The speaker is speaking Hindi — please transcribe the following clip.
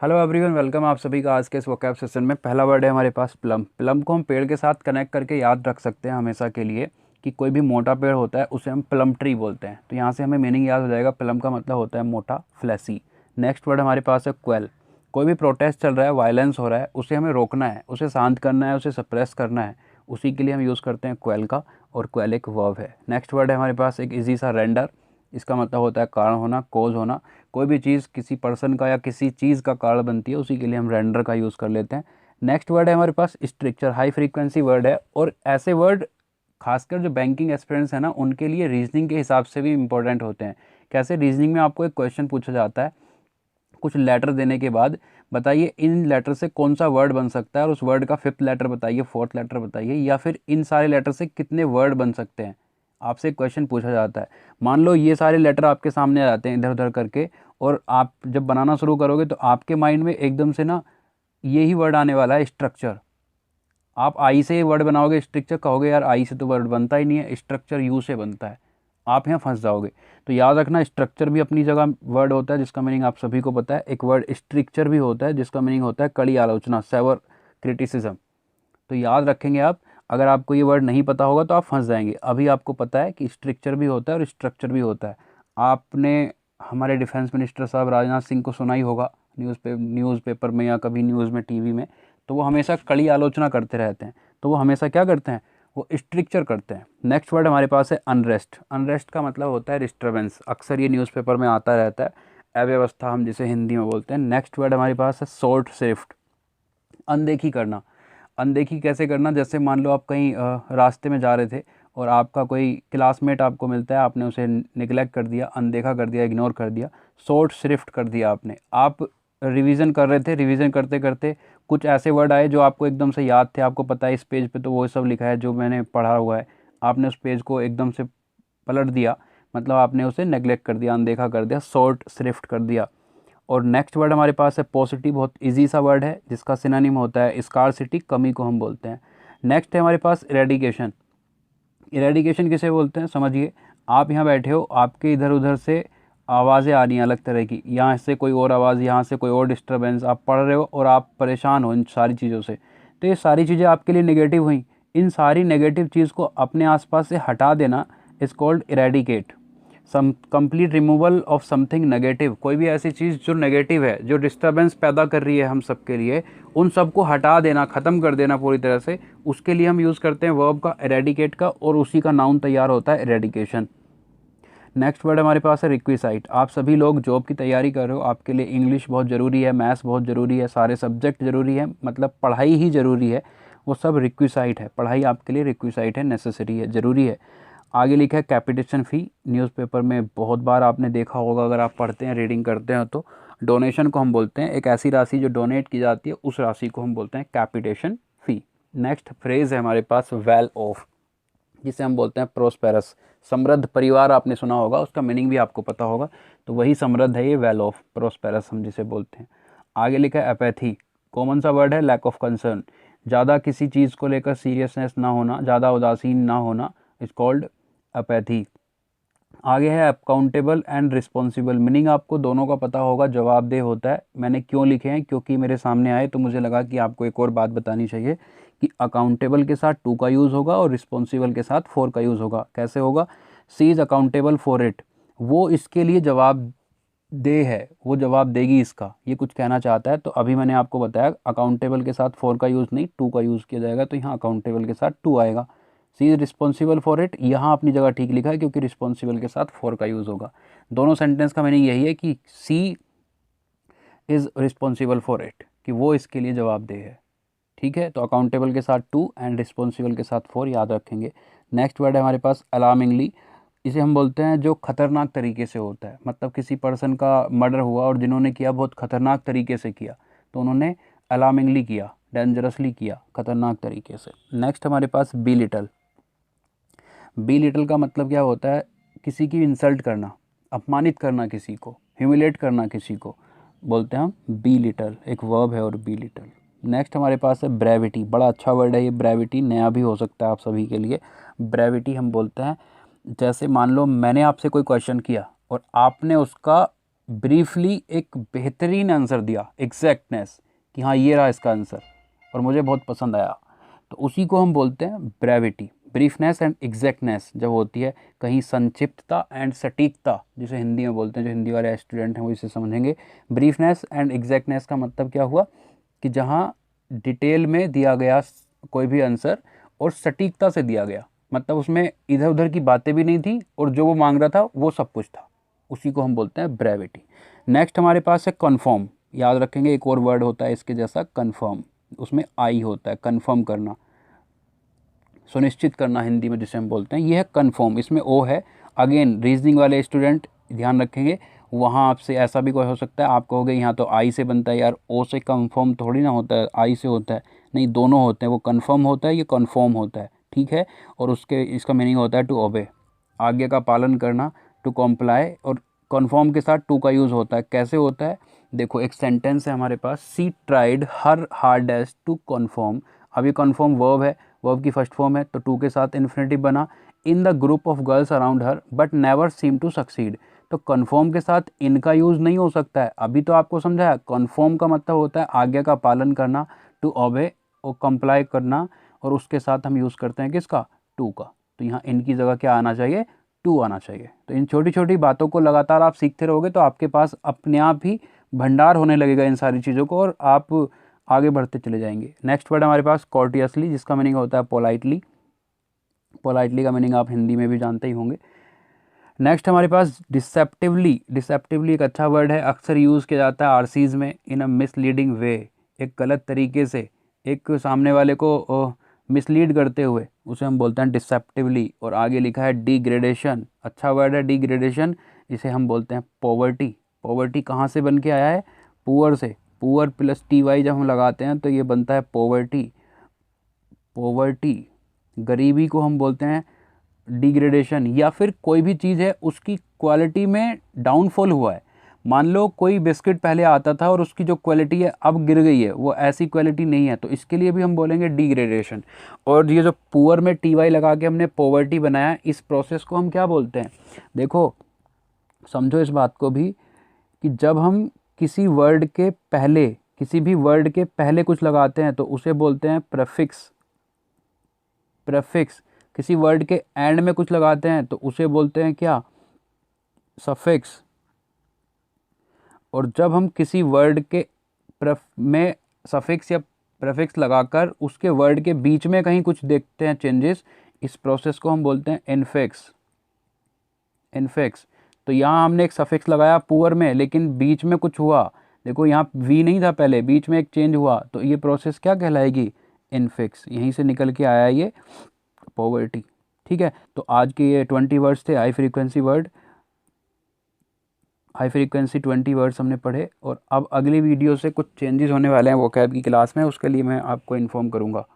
हेलो एवरीवन, वेलकम आप सभी का आज के इस वोकैब सेशन में। पहला वर्ड है हमारे पास प्लम। प्लम को हम पेड़ के साथ कनेक्ट करके याद रख सकते हैं हमेशा के लिए कि कोई भी मोटा पेड़ होता है उसे हम प्लम ट्री बोलते हैं। तो यहाँ से हमें मीनिंग याद हो जाएगा। प्लम का मतलब होता है मोटा, फ्लैसी। नेक्स्ट वर्ड हमारे पास है क्वेल। कोई भी प्रोटेस्ट चल रहा है, वायलेंस हो रहा है, उसे हमें रोकना है, उसे शांत करना है, उसे सप्रेस करना है, उसी के लिए हम यूज़ करते हैं क्वेल का। और क्वेल एक वर्ब है। नेक्स्ट वर्ड है हमारे पास एक इजी सा रेंडर। इसका मतलब होता है कारण होना, कोज होना। कोई भी चीज़ किसी पर्सन का या किसी चीज़ का कारण बनती है, उसी के लिए हम रेंडर का यूज़ कर लेते हैं। नेक्स्ट वर्ड है हमारे पास स्ट्रक्चर। हाई फ्रीक्वेंसी वर्ड है और ऐसे वर्ड खासकर जो बैंकिंग एक्सपीरियंस है ना, उनके लिए रीजनिंग के हिसाब से भी इंपॉर्टेंट होते हैं। कैसे? रीजनिंग में आपको एक क्वेश्चन पूछा जाता है, कुछ लेटर देने के बाद बताइए इन लेटर से कौन सा वर्ड बन सकता है, और उस वर्ड का फिफ्थ लेटर बताइए, फोर्थ लेटर बताइए, या फिर इन सारे लेटर से कितने वर्ड बन सकते हैं। आपसे क्वेश्चन पूछा जाता है। मान लो ये सारे लेटर आपके सामने आ जाते हैं इधर उधर करके, और आप जब बनाना शुरू करोगे तो आपके माइंड में एकदम से ना यही वर्ड आने वाला है, स्ट्रक्चर। आप आई से वर्ड बनाओगे, स्ट्रक्चर कहोगे, यार आई से तो वर्ड बनता ही नहीं है, स्ट्रक्चर यू से बनता है। आप यहाँ फंस जाओगे। तो याद रखना, स्ट्रक्चर भी अपनी जगह वर्ड होता है जिसका मीनिंग आप सभी को पता है। एक वर्ड स्ट्रक्चर भी होता है जिसका मीनिंग होता है कड़ी आलोचना, सेवर क्रिटिसिज्म। तो याद रखेंगे आप। अगर आपको ये वर्ड नहीं पता होगा तो आप फंस जाएंगे। अभी आपको पता है कि स्ट्रक्चर भी होता है और स्ट्रक्चर भी होता है। आपने हमारे डिफेंस मिनिस्टर साहब राजनाथ सिंह को सुना ही होगा न्यूज़पेपर में या कभी न्यूज़ में, टीवी में। तो वो हमेशा कड़ी आलोचना करते रहते हैं। तो वो हमेशा क्या करते हैं? वो स्ट्रक्चर करते हैं। नेक्स्ट वर्ड हमारे पास है अनरेस्ट। अनरेस्ट का मतलब होता है डिस्टर्बेंस। अक्सर ये न्यूज़पेपर में आता रहता है, अव्यवस्था हम जिसे हिंदी में बोलते हैं। नेक्स्ट वर्ड हमारे पास है शॉर्ट श्रिफ्ट। अनदेखी करना। अनदेखी कैसे करना? जैसे मान लो आप कहीं रास्ते में जा रहे थे और आपका कोई क्लासमेट आपको मिलता है, आपने उसे निगलेक्ट कर दिया, अनदेखा कर दिया, इग्नोर कर दिया, शॉर्ट श्रिफ्ट कर दिया आपने। आप रिवीजन कर रहे थे, रिवीजन करते करते कुछ ऐसे वर्ड आए जो आपको एकदम से याद थे, आपको पता है इस पेज पे तो वो सब लिखा है जो मैंने पढ़ा हुआ है। आपने उस पेज को एकदम से पलट दिया, मतलब आपने उसे नेगलेक्ट कर दिया, अनदेखा कर दिया, शॉर्ट श्रिफ्ट कर दिया। और नेक्स्ट वर्ड हमारे पास है पॉजिटिव। बहुत इजी सा वर्ड है जिसका सिनोनिम होता है स्कार्सिटी, कमी को हम बोलते हैं। नेक्स्ट है हमारे पास इरेडिकेशन। इरेडिकेशन किसे बोलते हैं समझिए। आप यहाँ बैठे हो, आपके इधर उधर से आवाज़ें आ रही हैं अलग तरह की, यहाँ से कोई और आवाज़, यहाँ से कोई और डिस्टर्बेंस, आप पढ़ रहे हो और आप परेशान हो इन सारी चीज़ों से। तो ये सारी चीज़ें आपके लिए नेगेटिव हुई। इन सारी नेगेटिव चीज़ को अपने आसपास से हटा देना is called eradicate. Some complete removal of something negative. कोई भी ऐसी चीज़ जो नेगेटिव है, जो डिस्टर्बेंस पैदा कर रही है हम सब के लिए, उन सबको हटा देना, ख़त्म कर देना पूरी तरह से। उसके लिए हम यूज़ करते हैं वर्ब का, एरेडिकेट का, और उसी का नाउन तैयार होता है एरेडिकेशन। नेक्स्ट वर्ड हमारे पास है रिक्विसाइट। आप सभी लोग जॉब की तैयारी कर रहे हो, आपके लिए इंग्लिश बहुत ज़रूरी है, मैथ्स बहुत ज़रूरी है, सारे सब्जेक्ट ज़रूरी है, मतलब पढ़ाई ही ज़रूरी है। वो सब रिक्विसाइट है। पढ़ाई आपके लिए रिक्विसाइट है, नेसेसरी है, ज़रूरी है। आगे लिखा है कैपिटेशन फ़ी। न्यूज़पेपर में बहुत बार आपने देखा होगा, अगर आप पढ़ते हैं, रीडिंग करते हैं, तो डोनेशन को हम बोलते हैं, एक ऐसी राशि जो डोनेट की जाती है, उस राशि को हम बोलते हैं कैपिटेशन फ़ी। नेक्स्ट फ्रेज़ है हमारे पास वेल ऑफ, जिसे हम बोलते हैं प्रोस्पेरस। समृद्ध परिवार आपने सुना होगा, उसका मीनिंग भी आपको पता होगा। तो वही समृद्ध है ये वेल ऑफ, प्रोस्पेरस हम जिसे बोलते हैं। आगे लिखा है अपैथी। कॉमन सा वर्ड है लैक ऑफ कंसर्न। ज़्यादा किसी चीज़ को लेकर सीरियसनेस ना होना, ज़्यादा उदासीन ना होना, इज कॉल्ड अपैथी। आगे है अकाउंटेबल एंड रिस्पॉन्सिबल। मीनिंग आपको दोनों का पता होगा, जवाबदेह होता है। मैंने क्यों लिखे हैं? क्योंकि मेरे सामने आए तो मुझे लगा कि आपको एक और बात बतानी चाहिए कि अकाउंटेबल के साथ टू का यूज़ होगा और रिस्पॉन्सिबल के साथ फोर का यूज़ होगा। कैसे होगा? सी इज़ अकाउंटेबल फॉर इट। वो इसके लिए जवाबदेह है, वो जवाब देगी इसका, ये कुछ कहना चाहता है। तो अभी मैंने आपको बताया अकाउंटेबल के साथ फोर का यूज़ नहीं, टू का यूज़ किया जाएगा। तो यहाँ अकाउंटेबल के साथ टू आएगा। सी इज़ रिस्पॉन्सिबल फॉर इट, यहाँ अपनी जगह ठीक लिखा है क्योंकि रिस्पॉन्सिबल के साथ फॉर का यूज़ होगा। दोनों सेंटेंस का मीनिंग यही है कि सी इज़ रिस्पॉन्सिबल फॉर इट, कि वो इसके लिए जवाबदेह है। ठीक है, तो अकाउंटेबल के साथ टू एंड रिस्पॉन्सिबल के साथ फोर याद रखेंगे। नेक्स्ट वर्ड है हमारे पास अलार्मिंगली। इसे हम बोलते हैं जो खतरनाक तरीके से होता है, मतलब किसी पर्सन का मर्डर हुआ और जिन्होंने किया बहुत खतरनाक तरीके से किया, तो उन्होंने अलार्मिंगली किया, डेंजरसली किया, खतरनाक तरीके से। नेक्स्ट हमारे पास बी लिटल। बी लिटल का मतलब क्या होता है? किसी की इंसल्ट करना, अपमानित करना, किसी को ह्यूमिलेट करना, किसी को बोलते हैं हम बी लिटल। एक वर्ब है और बी लिटल। नेक्स्ट हमारे पास है ब्रेविटी। बड़ा अच्छा वर्ड है ये ब्रेविटी, नया भी हो सकता है आप सभी के लिए। ब्रेविटी हम बोलते हैं, जैसे मान लो मैंने आपसे कोई क्वेश्चन किया और आपने उसका ब्रीफली एक बेहतरीन आंसर दिया, एग्जैक्टनेस, कि हाँ ये रहा इसका आंसर और मुझे बहुत पसंद आया, तो उसी को हम बोलते हैं ब्रेविटी। ब्रीफनेस एंड एग्जैक्टनेस जब होती है, कहीं संक्षिप्तता एंड सटीकता, जिसे हिंदी में बोलते हैं, जो हिंदी वाले स्टूडेंट हैं वो इसे समझेंगे। ब्रीफनेस एंड एग्जैक्टनेस का मतलब क्या हुआ कि जहाँ डिटेल में दिया गया कोई भी आंसर और सटीकता से दिया गया, मतलब उसमें इधर उधर की बातें भी नहीं थी और जो वो मांग रहा था वो सब कुछ था, उसी को हम बोलते हैं ब्रेविटी। नेक्स्ट हमारे पास है कन्फर्म। याद रखेंगे एक और वर्ड होता है इसके जैसा, कन्फर्म, उसमें आई होता है, कन्फर्म करना, सुनिश्चित करना हिंदी में जिसे हम बोलते हैं, ये है कन्फर्म, इसमें ओ है। अगेन रीजनिंग वाले स्टूडेंट ध्यान रखेंगे, वहाँ आपसे ऐसा भी कोई हो सकता है, आप कहोगे यहाँ तो आई से बनता है यार, ओ से कन्फर्म थोड़ी ना होता है, आई से होता है, नहीं दोनों होते हैं, वो कन्फर्म होता है, ये कन्फर्म होता है, ठीक है। और उसके इसका मीनिंग होता है टू ओबे, आज्ञा का पालन करना, टू कॉम्प्लाई, और कन्फर्म के साथ टू का यूज़ होता है। कैसे होता है, देखो एक सेंटेंस है हमारे पास, she tried her hardest to confirm. अब ये कन्फर्म वर्ब है, वर्ब की फर्स्ट फॉर्म है, तो टू के साथ इन्फिनेटिव बना, in the group of girls around her but never seem to succeed. तो कन्फर्म के साथ इनका यूज़ नहीं हो सकता है, अभी तो आपको समझाया। कन्फर्म का मतलब होता है आज्ञा का पालन करना, टू ओबे और कंप्लाई करना, और उसके साथ हम यूज़ करते हैं किसका, टू का। तो यहाँ इनकी जगह क्या आना चाहिए, टू आना चाहिए। तो इन छोटी छोटी बातों को लगातार आप सीखते रहोगे तो आपके पास अपने आप ही भंडार होने लगेगा इन सारी चीज़ों को, और आप आगे बढ़ते चले जाएंगे। नेक्स्ट वर्ड हमारे पास कॉर्टियसली, जिसका मीनिंग होता है पोलाइटली। पोलाइटली का मीनिंग आप हिंदी में भी जानते ही होंगे। नेक्स्ट हमारे पास डिसेप्टिवली। डिसेप्टिवली एक अच्छा वर्ड है, अक्सर यूज़ किया जाता है आरसीज में, इन अ मिसलीडिंग वे, एक गलत तरीके से एक सामने वाले को मिसलीड करते हुए, उसे हम बोलते हैं डिसेप्टिवली। और आगे लिखा है डिग्रेडेशन, अच्छा वर्ड है डिग्रेडेशन, इसे हम बोलते हैं पॉवर्टी। पॉवर्टी कहाँ से बन के आया है, पुअर से, पुअर प्लस टी वाई जब हम लगाते हैं तो ये बनता है पॉवर्टी। पॉवर्टी, गरीबी को हम बोलते हैं डिग्रेडेशन, या फिर कोई भी चीज़ है उसकी क्वालिटी में डाउनफॉल हुआ है। मान लो कोई बिस्किट पहले आता था और उसकी जो क्वालिटी है अब गिर गई है, वो ऐसी क्वालिटी नहीं है, तो इसके लिए भी हम बोलेंगे डिग्रेडेशन। और ये जो पुअर में टी वाई लगा के हमने पॉवर्टी बनाया, इस प्रोसेस को हम क्या बोलते हैं, देखो समझो इस बात को भी, कि जब हम किसी वर्ड के पहले, किसी भी वर्ड के पहले कुछ लगाते हैं तो उसे बोलते हैं प्रेफिक्स। प्रेफिक्स, किसी वर्ड के एंड में कुछ लगाते हैं तो उसे बोलते हैं क्या, सफिक्स। और जब हम किसी वर्ड के में सफिक्स या प्रेफिक्स लगाकर उसके वर्ड के बीच में कहीं कुछ देखते हैं चेंजेस, इस प्रोसेस को हम बोलते हैं इनफिक्स। इनफिक्स, तो यहाँ हमने एक सफिक्स लगाया पुअर में, लेकिन बीच में कुछ हुआ, देखो यहाँ वी नहीं था पहले, बीच में एक चेंज हुआ, तो ये प्रोसेस क्या कहलाएगी, इनफिक्स। यहीं से निकल के आया ये पॉवर्टी। ठीक है, तो आज के ये 20 वर्ड्स थे, high frequency word, high frequency 20 words हमने पढ़े। और अब अगली वीडियो से कुछ चेंजेस होने वाले हैं वोकैब की क्लास में, उसके लिए मैं आपको इन्फॉर्म करूँगा।